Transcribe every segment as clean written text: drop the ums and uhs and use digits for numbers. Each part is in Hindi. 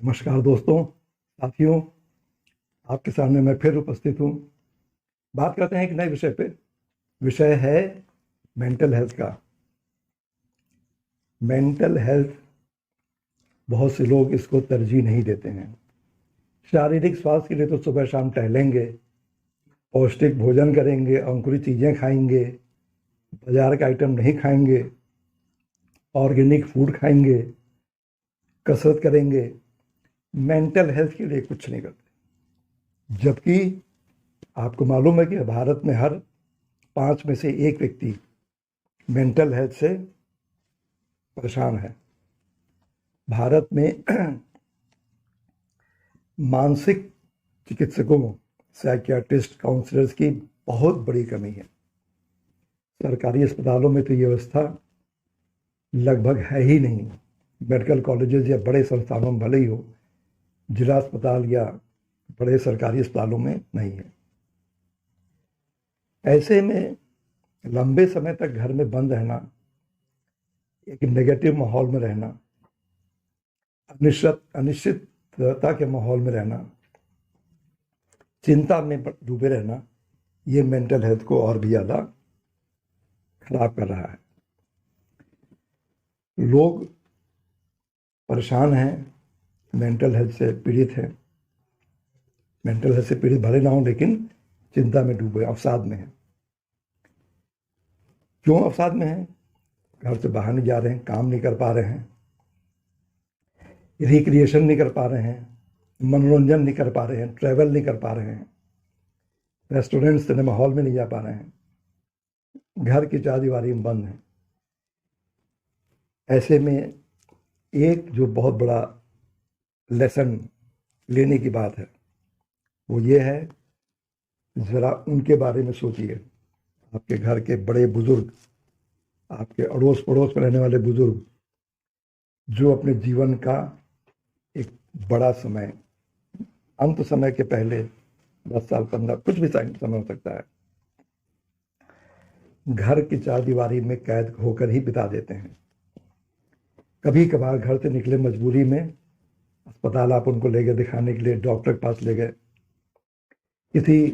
नमस्कार दोस्तों, साथियों। आपके सामने मैं फिर उपस्थित हूँ। बात करते हैं एक नए विषय पे। विषय है मेंटल हेल्थ का। मेंटल हेल्थ, बहुत से लोग इसको तरजीह नहीं देते हैं। शारीरिक स्वास्थ्य के लिए तो सुबह शाम टहलेंगे, पौष्टिक भोजन करेंगे, अंकुरित चीज़ें खाएंगे, बाजार का आइटम नहीं खाएंगे, ऑर्गेनिक फूड खाएंगे, कसरत करेंगे। मेंटल हेल्थ के लिए कुछ नहीं करते। जबकि आपको मालूम है कि भारत में हर 5 में से 1 व्यक्ति मेंटल हेल्थ से परेशान है। भारत में मानसिक चिकित्सकों, साइकियाट्रिस्ट, काउंसलर्स की बहुत बड़ी कमी है। सरकारी अस्पतालों में तो ये व्यवस्था लगभग है ही नहीं। मेडिकल कॉलेजेस या बड़े संस्थानों में भले ही हो, जिला अस्पताल या बड़े सरकारी अस्पतालों में नहीं है। ऐसे में लंबे समय तक घर में बंद रहना, एक नेगेटिव माहौल में रहना, अनिश्चितता के माहौल में रहना, चिंता में डूबे रहना, ये मेंटल हेल्थ को और भी ज़्यादा खराब कर रहा है। लोग परेशान हैं, मेंटल हेल्थ से पीड़ित हैं। मेंटल हेल्थ से पीड़ित भले ना हो, लेकिन चिंता में डूबे, अवसाद में हैं। क्यों अवसाद में हैं? घर से बाहर नहीं जा रहे हैं, काम नहीं कर पा रहे हैं, रिक्रिएशन नहीं कर पा रहे हैं, मनोरंजन नहीं कर पा रहे हैं, ट्रैवल नहीं कर पा रहे हैं, रेस्टोरेंट, सिनेमा हॉल में नहीं जा पा रहे हैं, घर की चारदीवारी में बंद हैं। ऐसे में एक जो बहुत बड़ा लेसन लेने की बात है, वो ये है, ज़रा उनके बारे में सोचिए। आपके घर के बड़े बुजुर्ग, आपके अड़ोस पड़ोस में रहने वाले बुजुर्ग, जो अपने जीवन का एक बड़ा समय, अंत समय के पहले 10 साल, 15, कुछ भी समय हो सकता है, घर की चारदीवारी में कैद होकर ही बिता देते हैं। कभी कभार घर से निकले मजबूरी में, अस्पताल आप उनको ले गए दिखाने के लिए, डॉक्टर के पास ले गए, किसी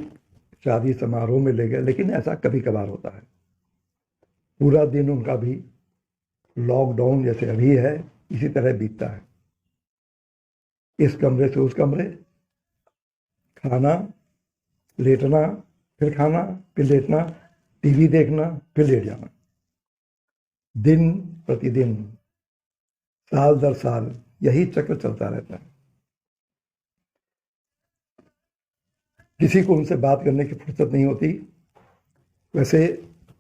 शादी समारोह में ले गए, लेकिन ऐसा कभी कभार होता है। पूरा दिन उनका भी लॉकडाउन जैसे अभी है, इसी तरह बीतता है। इस कमरे से उस कमरे, खाना, लेटना, फिर खाना, फिर लेटना, टीवी देखना, फिर लेट जाना। दिन प्रतिदिन, साल दर साल यही चक्र चलता रहता है। किसी को उनसे बात करने की फुर्सत नहीं होती। वैसे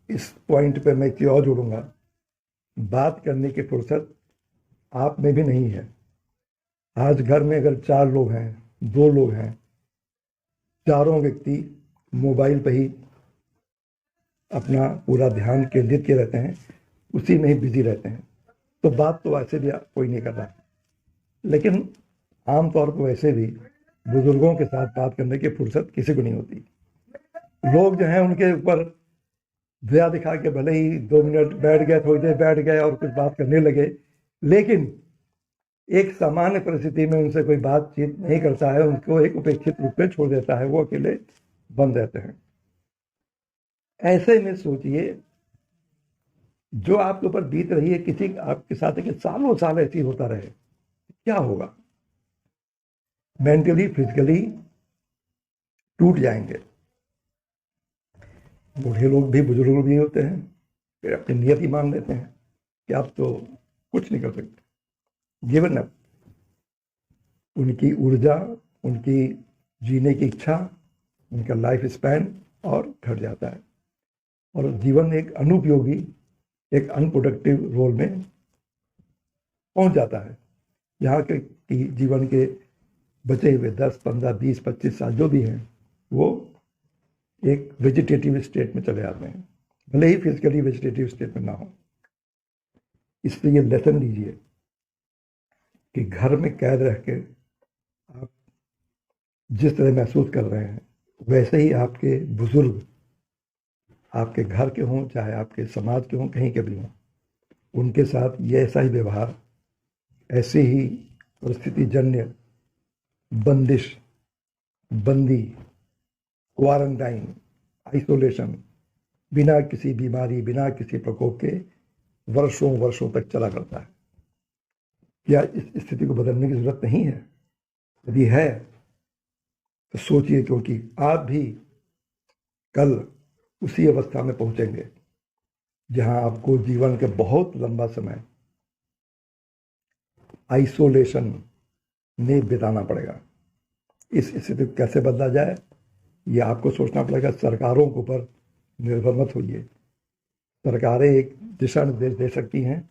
इस पॉइंट पे मैं एक चीज़ और जोड़ूंगा, बात करने की फुर्सत आप में भी नहीं है। आज घर में अगर 4 लोग हैं, 2 लोग हैं, चारों व्यक्ति मोबाइल पे ही अपना पूरा ध्यान केंद्रित किए रहते हैं, उसी में ही बिजी रहते हैं, तो बात तो वैसे भी कोई नहीं कर रहा। लेकिन आमतौर पर वैसे भी बुजुर्गों के साथ बात करने की फुर्सत किसी को नहीं होती। लोग जो हैं उनके ऊपर दया दिखा के भले ही 2 मिनट बैठ गए, थोड़ी देर बैठ गए और कुछ बात करने लगे, लेकिन एक सामान्य परिस्थिति में उनसे कोई बातचीत नहीं करता है, उनको एक उपेक्षित रूप में छोड़ देता है, वो अकेले बंद रहते हैं। ऐसे में सोचिए, जो आपके ऊपर बीत रही है, किसी आपके साथ है कि सालों साल ऐसी होता रहे, क्या होगा? मेंटली, फिजिकली टूट जाएंगे। बूढ़े लोग भी, बुजुर्ग भी होते हैं, फिर अपनी नियत ही मान लेते हैं कि आप तो कुछ नहीं कर सकते, गिवन अप। उनकी ऊर्जा, उनकी जीने की इच्छा, उनका लाइफ स्पैन और घट जाता है, और जीवन एक अनुपयोगी, एक अनप्रोडक्टिव रोल में पहुंच जाता है। यहाँ के जीवन के बचे हुए 10, 15, 20, 25 साल जो भी हैं, वो एक वेजिटेटिव स्टेट में चले जाते हैं, भले ही फिजिकली वेजिटेटिव स्टेट में ना हो। इसलिए लेसन लीजिए कि घर में कैद रह के आप जिस तरह महसूस कर रहे हैं, वैसे ही आपके बुजुर्ग, आपके घर के हों, चाहे आपके समाज के हों, कहीं के भी हों, उनके साथ ये ऐसा ही व्यवहार, ऐसे ही परिस्थिति जन्य बंदिश, बंदी, क्वारंटाइन, आइसोलेशन बिना किसी बीमारी, बिना किसी प्रकोप के वर्षों वर्षों तक चला करता है। क्या इस स्थिति को बदलने की जरूरत नहीं है? यदि है तो सोचिए, क्योंकि आप भी कल उसी अवस्था में पहुंचेंगे जहां आपको जीवन के बहुत लंबा समय आइसोलेशन में बिताना पड़ेगा। इस स्थिति को कैसे बदला जाए, ये आपको सोचना पड़ेगा। सरकारों के ऊपर निर्भर मत होइए। सरकारें एक दिशा निर्देश दे सकती हैं,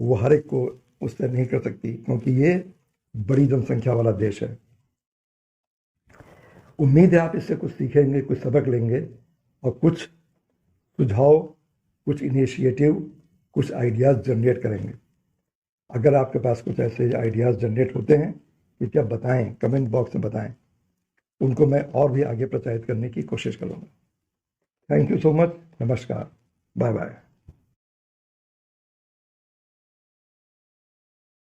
वो हर एक को उससे नहीं कर सकती, क्योंकि ये बड़ी जनसंख्या वाला देश है। उम्मीद है आप इससे कुछ सीखेंगे, कुछ सबक लेंगे और कुछ सुझाव, कुछ इनिशिएटिव, कुछ आइडियाज़ जनरेट करेंगे। अगर आपके पास कुछ ऐसे आइडियाज़ जनरेट होते हैं, कृपया बताएं, कमेंट बॉक्स में बताएं। उनको मैं और भी आगे प्रचारित करने की कोशिश करूँगा। Thank you so much. नमस्कार। Bye bye.